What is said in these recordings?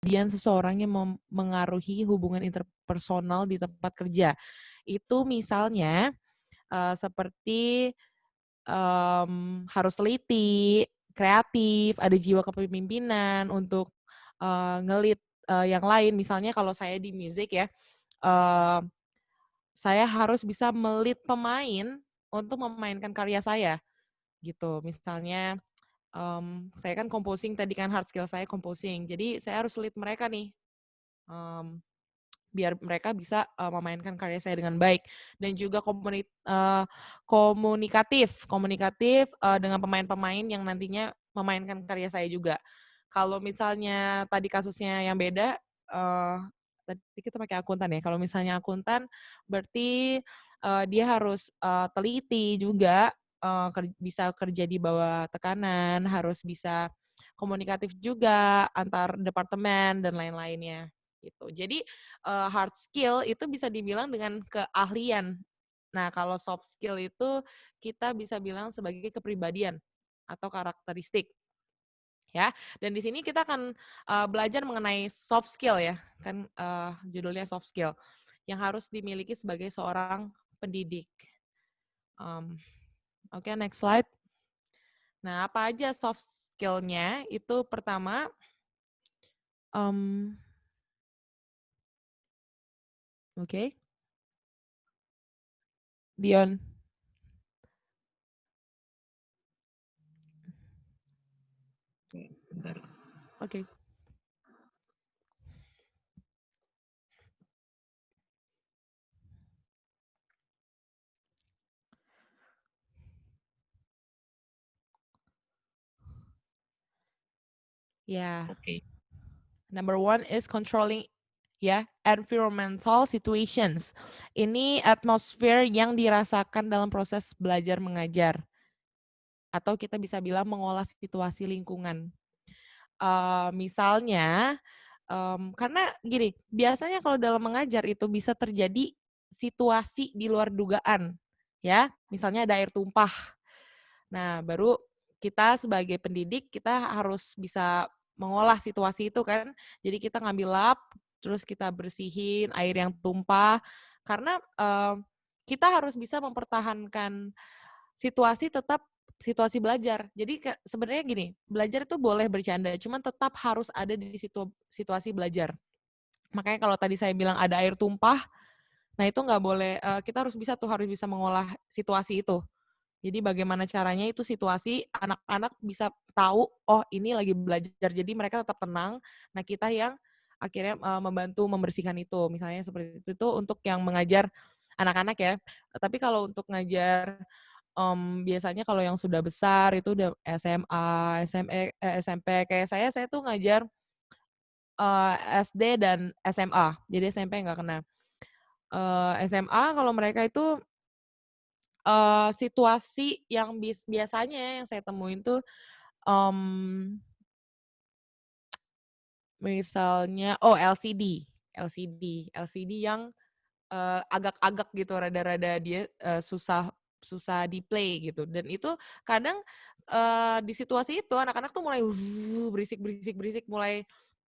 kepribadian seseorang yang mengaruhi hubungan interpersonal di tempat kerja. Itu misalnya seperti harus teliti, kreatif, ada jiwa kepemimpinan untuk nge-lead yang lain. Misalnya kalau saya di music ya, eee, saya harus bisa me-lead pemain untuk memainkan karya saya, gitu. Misalnya, saya kan composing tadi kan hard skill saya composing, jadi saya harus lead mereka nih, mmm, biar mereka bisa memainkan karya saya dengan baik dan juga komunikatif komunikatif dengan pemain-pemain yang nantinya memainkan karya saya juga. Kalau misalnya tadi kasusnya yang beda, tadi kita pakai akuntan ya, kalau misalnya akuntan berarti dia harus teliti juga, bisa kerja di bawah tekanan, harus bisa komunikatif juga antar departemen dan lain-lainnya, gitu. Jadi hard skill itu bisa dibilang dengan keahlian. Nah, kalau soft skill itu kita bisa bilang sebagai kepribadian atau karakteristik, ya. Dan di sini kita akan belajar mengenai soft skill ya, kan judulnya soft skill, yang harus dimiliki sebagai seorang pendidik. Oke, next slide. Nah, apa aja soft skill-nya? Itu pertama, mmm, oke, Dion. Bentar. Oke. Ya. Oke. Number one is controlling ya, environmental situations. Ini atmosfer yang dirasakan dalam proses belajar mengajar atau kita bisa bilang mengolah situasi lingkungan. Misalnya, karena gini, biasanya kalau dalam mengajar itu bisa terjadi situasi di luar dugaan, ya. Misalnya ada air tumpah. Nah, baru kita sebagai pendidik, kita harus bisa mengolah situasi itu kan. Jadi kita ngambil lap, terus kita bersihin air yang tumpah, karena, kita harus bisa mempertahankan situasi tetap situasi belajar. Jadi sebenarnya gini, belajar itu boleh bercanda, cuman tetap harus ada di situasi belajar. Makanya kalau tadi saya bilang ada air tumpah, nah itu nggak boleh, kita harus bisa tuh, harus bisa mengolah situasi itu. Jadi bagaimana caranya itu situasi anak-anak bisa tahu, oh ini lagi belajar, jadi mereka tetap tenang. Nah kita yang akhirnya membantu membersihkan itu, misalnya seperti itu untuk yang mengajar anak-anak ya. Tapi kalau untuk ngajar, biasanya kalau yang sudah besar itu udah SMA, SMP, kayak saya tuh ngajar SD dan SMA, jadi SMP nggak kena. SMA kalau mereka itu situasi yang biasanya yang saya temuin tuh, mmm, misalnya LCD yang, agak-agak gitu, rada-rada dia, susah susah di-play gitu, dan itu kadang, di situasi itu anak-anak tuh mulai berisik berisik berisik,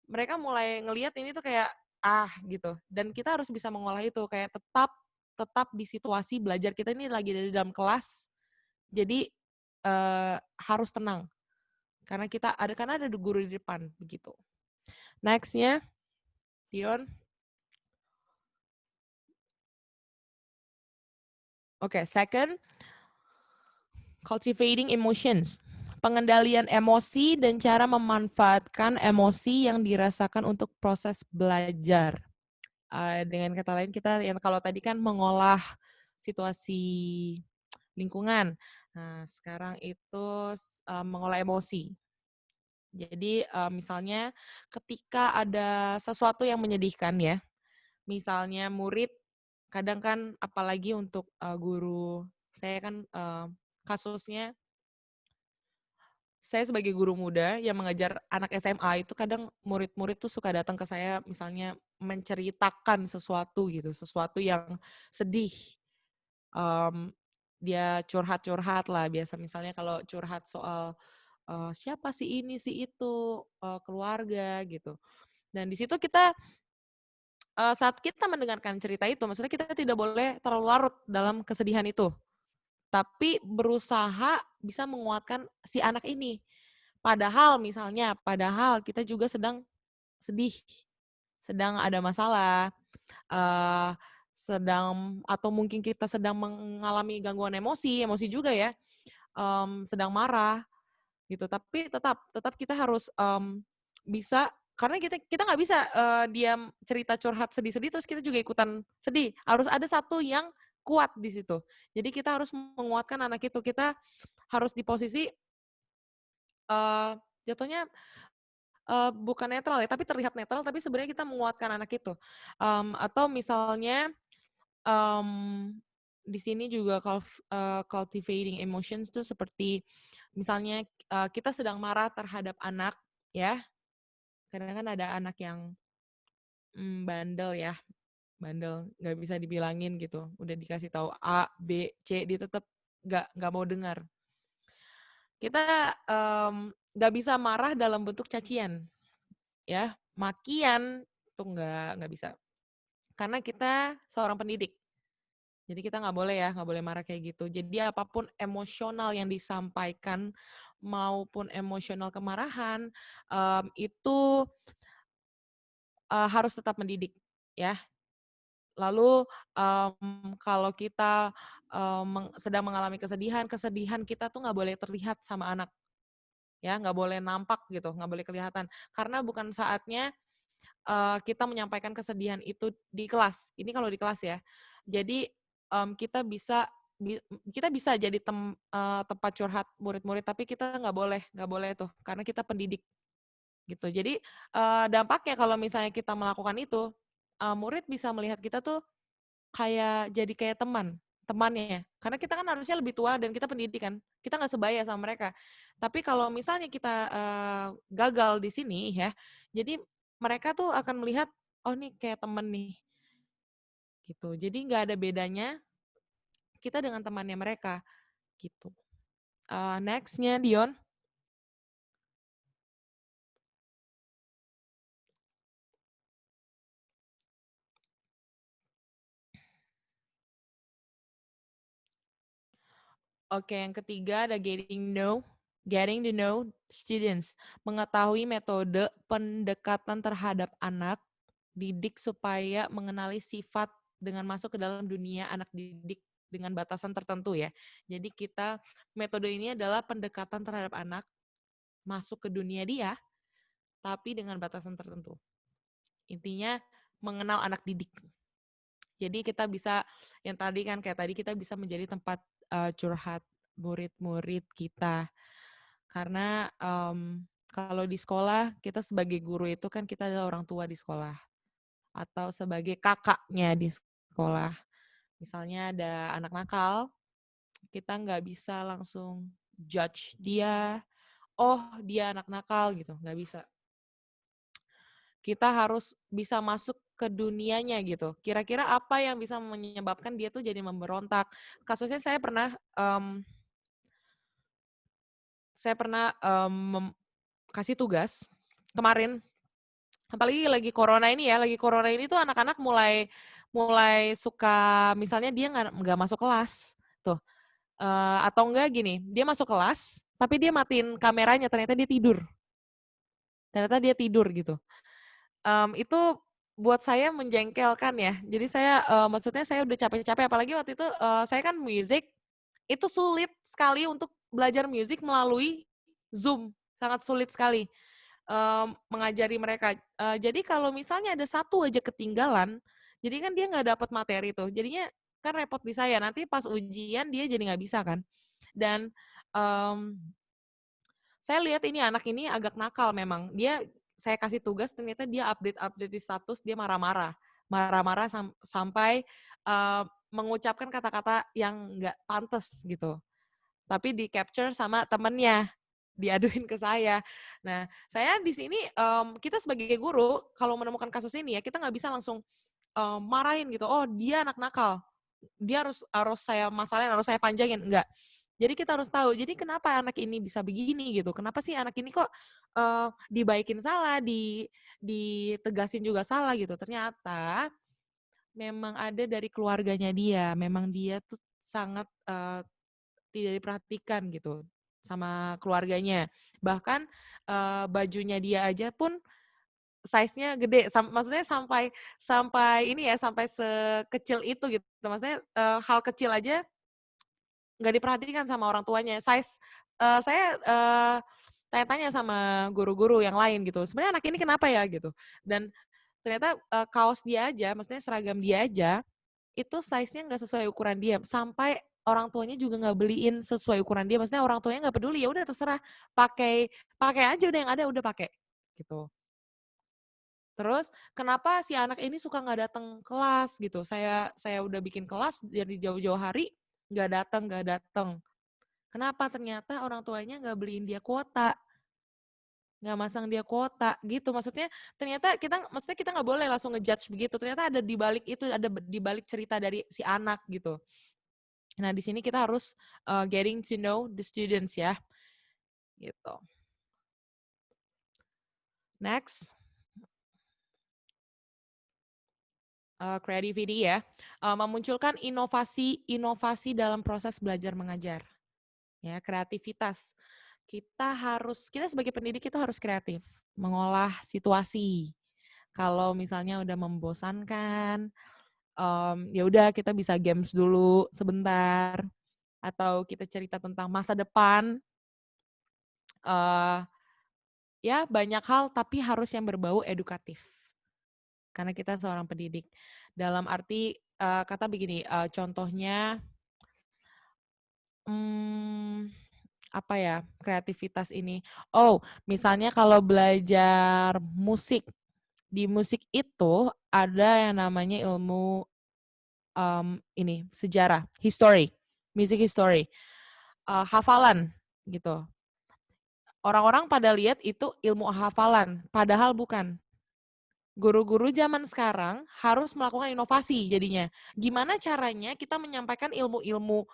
mereka mulai ngelihat ini tuh kayak, gitu, dan kita harus bisa mengolah itu, kayak tetap tetap di situasi belajar, kita ini lagi ada di dalam kelas, jadi, harus tenang. Karena ada guru di depan, begitu. Next-nya, Dion. Oke, second, cultivating emotions. Pengendalian emosi dan cara memanfaatkan emosi yang dirasakan untuk proses belajar. Dengan kata lain kita yang kalau tadi kan mengolah situasi lingkungan. Nah, sekarang itu mengolah emosi. Jadi, misalnya ketika ada sesuatu yang menyedihkan ya, misalnya murid kadang kan apalagi untuk, guru saya kan, kasusnya saya sebagai guru muda yang mengajar anak SMA itu kadang murid-murid tuh suka datang ke saya misalnya menceritakan sesuatu gitu, sesuatu yang sedih, mmm, dia curhat-curhat lah biasa misalnya kalau curhat soal, siapa sih ini si itu, keluarga gitu. Dan di situ kita, saat kita mendengarkan cerita itu, maksudnya kita tidak boleh terlalu larut dalam kesedihan itu, tapi berusaha bisa menguatkan si anak ini. Padahal kita juga sedang sedih, sedang ada masalah, eee, atau mungkin kita sedang mengalami gangguan emosi juga ya, sedang marah gitu. Tapi tetap kita harus, bisa karena kita nggak bisa, diam cerita curhat sedih-sedih terus kita juga ikutan sedih. Harus ada satu yang kuat di situ. Jadi kita harus menguatkan anak itu. Kita harus di posisi, eee, jatuhnya, bukan netral ya, tapi terlihat netral, tapi sebenarnya kita menguatkan anak itu. Atau misalnya, mmm, di sini juga cultivating emotions tuh seperti misalnya, kita sedang marah terhadap anak ya, kadang kan ada anak yang, bandel ya, bandel, nggak bisa dibilangin gitu, udah dikasih tahu A, B, C, dia tetap nggak mau dengar. Kita, nggak bisa marah dalam bentuk cacian ya, makian tuh nggak bisa. Karena kita seorang pendidik. Jadi kita nggak boleh marah kayak gitu. Jadi apapun emosional yang disampaikan maupun emosional kemarahan, itu, harus tetap mendidik, ya. Lalu, kalau kita, sedang mengalami kesedihan kita tuh nggak boleh terlihat sama anak, ya, nggak boleh nampak gitu, nggak boleh kelihatan. Karena bukan saatnya, kita menyampaikan kesedihan itu di kelas, ini kalau di kelas ya. Jadi, kita bisa jadi tempat curhat murid-murid, tapi kita nggak boleh tuh, karena kita pendidik, gitu. Jadi, dampaknya kalau misalnya kita melakukan itu, murid bisa melihat kita tuh kayak temannya. Karena kita kan harusnya lebih tua dan kita pendidik kan, kita nggak sebaya sama mereka. Tapi kalau misalnya kita, gagal di sini ya, jadi mereka tuh akan melihat, "Oh nih kayak temen nih," gitu. Jadi nggak ada bedanya kita dengan temannya mereka, gitu. Next-nya Dion. Oke, yang ketiga ada getting to know students, mengetahui metode pendekatan terhadap anak didik supaya mengenali sifat dengan masuk ke dalam dunia anak didik dengan batasan tertentu ya. Jadi metode ini adalah pendekatan terhadap anak masuk ke dunia dia, tapi dengan batasan tertentu. Intinya mengenal anak didik. Jadi kita bisa yang tadi kan kayak tadi kita bisa menjadi tempat, curhat murid-murid kita. Karena, kalau di sekolah kita sebagai guru itu kan kita adalah orang tua di sekolah, atau sebagai kakaknya di sekolah. Misalnya ada anak nakal, kita nggak bisa langsung judge dia, "Oh dia anak nakal," gitu, nggak bisa. Kita harus bisa masuk ke dunianya gitu. Kira-kira apa yang bisa menyebabkan dia tuh jadi memberontak. Kasusnya saya pernah kasih tugas kemarin, apalagi lagi corona ini tuh anak-anak mulai mulai suka misalnya dia nggak masuk kelas tuh, atau enggak gini, dia masuk kelas tapi dia matiin kameranya ternyata dia tidur gitu. Itu buat saya menjengkelkan ya. Jadi maksudnya saya udah capek-capek apalagi waktu itu, saya kan music, itu sulit sekali untuk belajar musik melalui Zoom, sangat sulit sekali, mengajari mereka. Jadi kalau misalnya ada satu aja ketinggalan, jadi kan dia nggak dapat materi tuh, jadinya kan repot di saya, nanti pas ujian dia jadi nggak bisa kan. Dan, mmm saya lihat ini anak ini agak nakal memang. Saya kasih tugas ternyata dia update-update di status dia marah-marah. Marah-marah sampai, mengucapkan kata-kata yang nggak pantes gitu. Tapi di-capture sama temennya, diaduin ke saya. Nah, saya di sini, kita sebagai guru kalau menemukan kasus ini ya, kita nggak bisa langsung, marahin gitu, "Oh dia anak nakal, dia harus harus saya masalahin, harus saya panjangin," enggak. Jadi kita harus tahu, jadi kenapa anak ini bisa begini gitu, kenapa sih anak ini kok, dibaikin salah, ditegasin juga salah gitu. Ternyata memang ada dari keluarganya dia, memang dia tuh sangat, tidak diperhatikan gitu sama keluarganya. Bahkan, bajunya dia aja pun size-nya gede, maksudnya sampai sampai ini ya, sampai sekecil itu gitu. Maksudnya, hal kecil aja nggak diperhatikan sama orang tuanya. Saya, tanya-tanya sama guru-guru yang lain gitu, "Sebenarnya anak ini kenapa ya?" Gitu. Dan ternyata, kaos dia aja, maksudnya seragam dia aja, itu size-nya nggak sesuai ukuran dia, sampai orang tuanya juga nggak beliin sesuai ukuran dia, maksudnya orang tuanya nggak peduli, ya udah terserah, pakai pakai aja udah yang ada, udah pakai, gitu. Terus kenapa si anak ini suka nggak datang kelas gitu, saya udah bikin kelas dari jauh-jauh hari, nggak datang. Kenapa? Ternyata orang tuanya nggak beliin dia kuota, nggak masang dia kuota, gitu. Maksudnya kita nggak boleh langsung ngejudge begitu, ternyata ada di balik itu, ada di balik cerita dari si anak, gitu. Nah, di sini kita harus, getting to know the students ya, gitu. Next, creativity ya, memunculkan inovasi dalam proses belajar mengajar, ya, kreativitas. Kita sebagai pendidik itu harus kreatif, mengolah situasi. Kalau misalnya udah membosankan, ya udah kita bisa games dulu sebentar, atau kita cerita tentang masa depan, eee, ya banyak hal tapi harus yang berbau edukatif, karena kita seorang pendidik. Dalam arti, kata begini, contohnya, mmm, apa ya, kreativitas ini, misalnya kalau belajar musik, di musik itu ada yang namanya ilmu, sejarah, history, music history, hafalan gitu. Orang-orang pada lihat itu ilmu hafalan, padahal bukan. Guru-guru zaman sekarang harus melakukan inovasi jadinya. Gimana caranya kita menyampaikan ilmu-ilmu,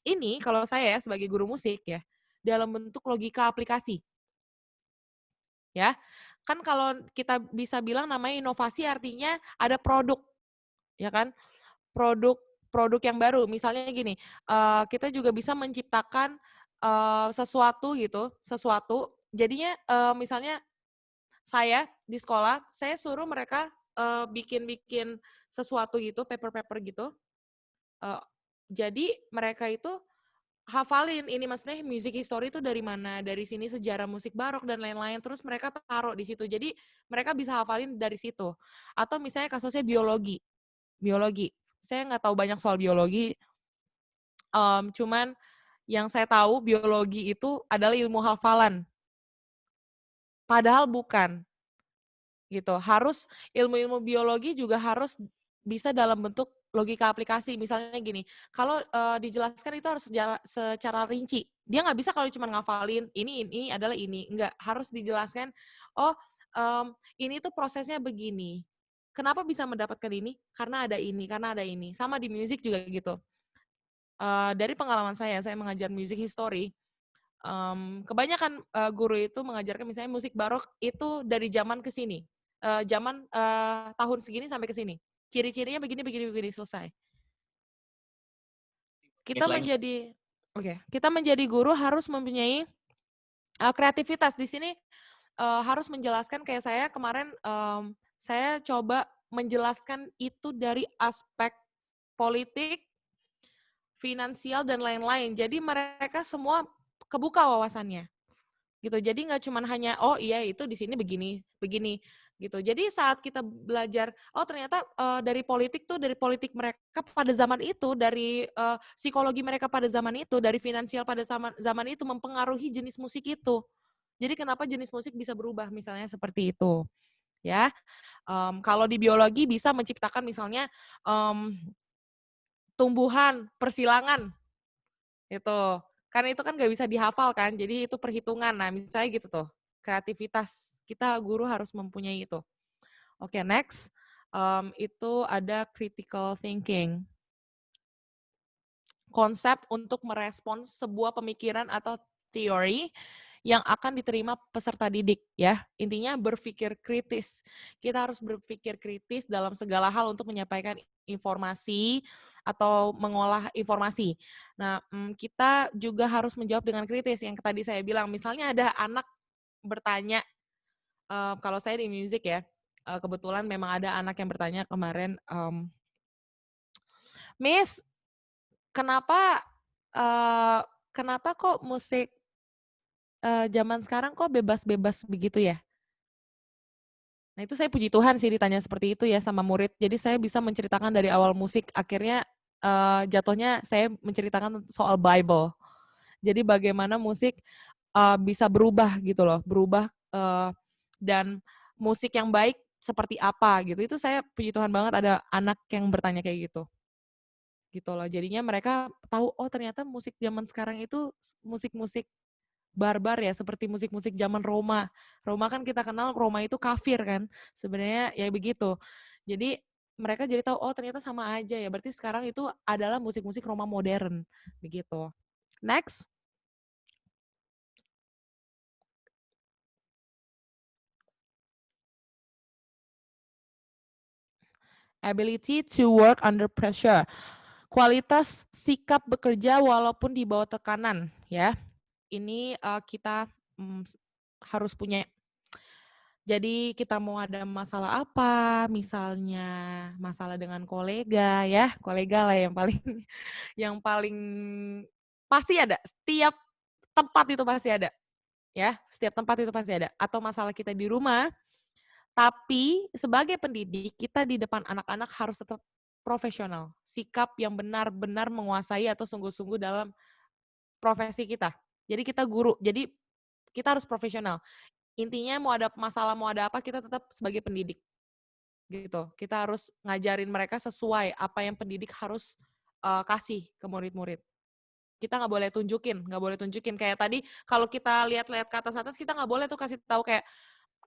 ini kalau saya ya sebagai guru musik ya, dalam bentuk logika aplikasi, ya. Kan kalau kita bisa bilang namanya inovasi artinya ada produk, ya kan? Produk produk yang baru. Misalnya gini, kita juga bisa menciptakan, sesuatu jadinya, misalnya saya di sekolah, saya suruh mereka, bikin-bikin sesuatu gitu, paper-paper gitu, eee, jadi mereka itu hafalin ini maksudnya music history itu dari mana, dari sini sejarah musik barok dan lain-lain, terus mereka taruh di situ. Jadi mereka bisa hafalin dari situ. Atau misalnya kasusnya biologi, biologi. Saya nggak tahu banyak soal biologi, cuman yang saya tahu biologi itu adalah ilmu hafalan, padahal bukan. Gitu. Harus ilmu-ilmu biologi juga harus bisa dalam bentuk logika aplikasi. Misalnya gini, kalau, dijelaskan itu harus secara rinci. Dia nggak bisa kalau cuma ngafalin, ini adalah ini, enggak. Harus dijelaskan, oh, ini tuh prosesnya begini. Kenapa bisa mendapatkan ini? Karena ada ini. Sama di musik juga gitu. Dari pengalaman saya mengajar music history, kebanyakan, guru itu mengajarkan misalnya musik barok itu dari zaman ke sini, tahun segini sampai ke sini. Ciri-cirinya begini begini begini, selesai. Kita Lagi. menjadi kita menjadi guru harus mempunyai, kreativitas. Di sini, harus menjelaskan kayak saya kemarin, saya coba menjelaskan itu dari aspek politik, finansial, dan lain-lain. Jadi mereka semua kebuka wawasannya. Gitu. Jadi nggak cuman hanya, "Oh iya itu di sini begini begini," gitu. Jadi saat kita belajar, oh ternyata, dari politik mereka pada zaman itu, dari, psikologi mereka pada zaman itu, dari finansial pada zaman zaman itu mempengaruhi jenis musik itu. Jadi kenapa jenis musik bisa berubah, misalnya seperti itu, ya. Kalau di biologi bisa menciptakan misalnya, tumbuhan, persilangan. Itu. Karena itu kan nggak bisa dihafal kan, jadi itu perhitungan. Nah, misalnya gitu tuh, kreativitas. Kita guru harus mempunyai itu. Oke, next, itu ada critical thinking. konsep untuk merespons sebuah pemikiran atau teori yang akan diterima peserta didik ya. Intinya berpikir kritis. Kita harus berpikir kritis dalam segala hal untuk menyampaikan informasi atau mengolah informasi. Nah, kita juga harus menjawab dengan kritis yang tadi saya bilang. Misalnya ada anak bertanya, kalau saya di music ya, kebetulan memang ada anak yang bertanya kemarin, "Miss, kenapa, eee, kenapa kok musik, zaman sekarang kok bebas-bebas begitu ya?" Nah itu saya puji Tuhan sih ditanya seperti itu ya sama murid. Jadi saya bisa menceritakan dari awal musik, akhirnya, jatuhnya saya menceritakan soal Bible. Jadi bagaimana musik, bisa berubah gitu loh, berubah, dan musik yang baik seperti apa gitu. Itu saya puji Tuhan banget ada anak yang bertanya kayak gitu, gitu loh. Jadinya mereka tahu, oh ternyata musik zaman sekarang itu musik-musik barbar ya, seperti musik-musik zaman Roma. Roma kan kita kenal Roma itu kafir kan, sebenarnya ya begitu. Jadi mereka jadi tahu, oh ternyata sama aja ya, berarti sekarang itu adalah musik-musik Roma modern, begitu. Next. Ability to work under pressure. Kualitas sikap bekerja walaupun di bawah tekanan ya. Ini, kita, harus punya. Jadi kita mau ada masalah apa, misalnya masalah dengan kolega ya, kolega lah yang paling yang paling pasti ada, setiap tempat itu pasti ada, ya, setiap tempat itu pasti ada. Atau masalah kita di rumah, tapi sebagai pendidik kita di depan anak-anak harus tetap profesional, sikap yang benar-benar menguasai atau sungguh-sungguh dalam profesi kita. Jadi kita guru, jadi kita harus profesional. Intinya mau ada masalah, mau ada apa, kita tetap sebagai pendidik, gitu. Kita harus ngajarin mereka sesuai apa yang pendidik harus, kasih ke murid-murid. Kita nggak boleh tunjukin. Kayak tadi kalau kita lihat-lihat ke atas-atas, kita nggak boleh tuh kasih tahu kayak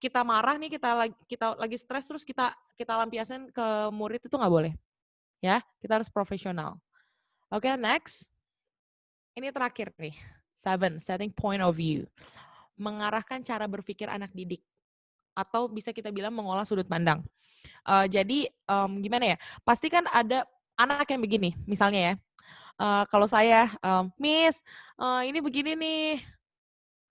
kita marah nih, kita lagi stres terus kita kita lampiasin ke murid itu nggak boleh, ya. Kita harus profesional. Oke, next. Ini terakhir nih, 7, setting point of view. Mengarahkan cara berpikir anak didik, atau bisa kita bilang mengolah sudut pandang. Jadi, gimana ya, pasti kan ada anak yang begini, misalnya ya, kalau saya, "Miss, ini begini nih,"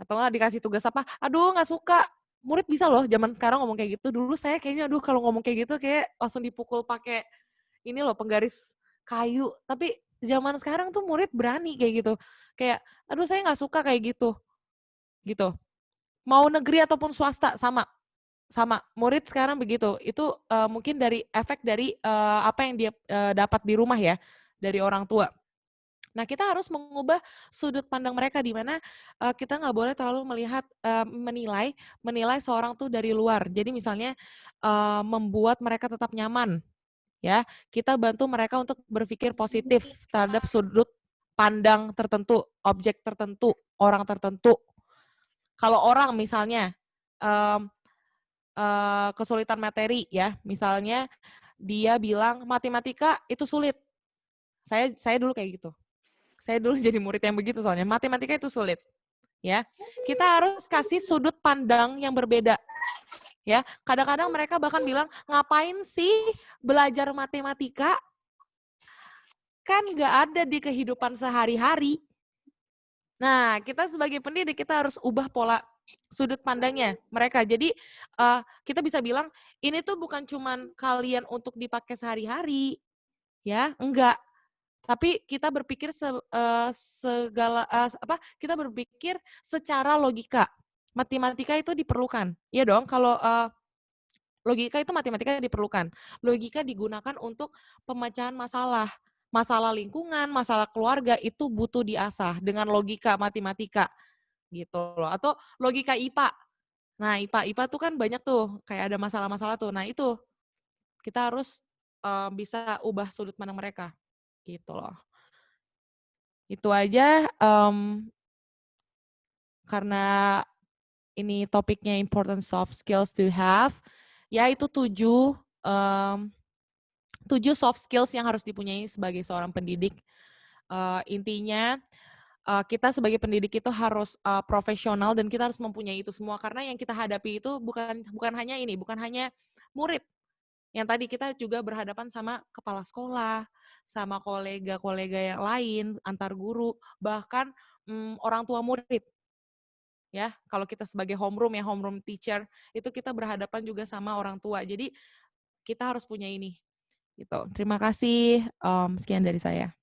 atau enggak dikasih tugas apa, "Aduh nggak suka." Murid bisa loh zaman sekarang ngomong kayak gitu, dulu saya kayaknya aduh kalau ngomong kayak gitu kayak langsung dipukul pakai ini loh penggaris kayu, tapi zaman sekarang tuh murid berani kayak gitu. Kayak, "Aduh saya nggak suka kayak gitu." Gitu. Mau negeri ataupun swasta sama. Sama, murid sekarang begitu. Itu, mungkin dari efek dari, apa yang dia, dapat di rumah ya, dari orang tua. Nah, kita harus mengubah sudut pandang mereka di mana, kita nggak boleh terlalu melihat, menilai menilai seorang tuh dari luar. Jadi misalnya, membuat mereka tetap nyaman, ya. Kita bantu mereka untuk berpikir positif terhadap sudut pandang tertentu, objek tertentu, orang tertentu. Kalau orang misalnya, mmm kesulitan materi ya, misalnya dia bilang matematika itu sulit. Saya dulu kayak gitu. Saya dulu jadi murid yang begitu soalnya, matematika itu sulit, ya. Kita harus kasih sudut pandang yang berbeda, ya. Kadang-kadang mereka bahkan bilang, "Ngapain sih belajar matematika? Kan nggak ada di kehidupan sehari-hari." Nah, kita sebagai pendidik kita harus ubah pola sudut pandangnya mereka. Jadi, kita bisa bilang, "Ini tuh bukan cuman kalian untuk dipakai sehari-hari, ya, enggak. Tapi kita berpikir kita berpikir secara logika. Matematika itu diperlukan." Iya dong, kalau, logika itu matematika diperlukan. Logika digunakan untuk pemecahan masalah. Masalah lingkungan, masalah keluarga itu butuh diasah dengan logika matematika, gitu loh. Atau logika IPA. Nah, IPA tuh kan banyak tuh, kayak ada masalah-masalah tuh. Nah, itu kita harus, bisa ubah sudut pandang mereka, gitu loh. Itu aja, karena ini topiknya important soft skills to have, ya itu 7, 7 soft skills yang harus dipunyai sebagai seorang pendidik. Intinya, kita sebagai pendidik itu harus, profesional dan kita harus mempunyai itu semua karena yang kita hadapi itu bukan bukan hanya ini, bukan hanya murid, yang tadi kita juga berhadapan sama kepala sekolah, sama kolega-kolega yang lain, antar guru, bahkan, orang tua murid ya. Kalau kita sebagai homeroom ya, homeroom teacher, itu kita berhadapan juga sama orang tua. Jadi kita harus punya ini, gitu. Terima kasih, sekian dari saya.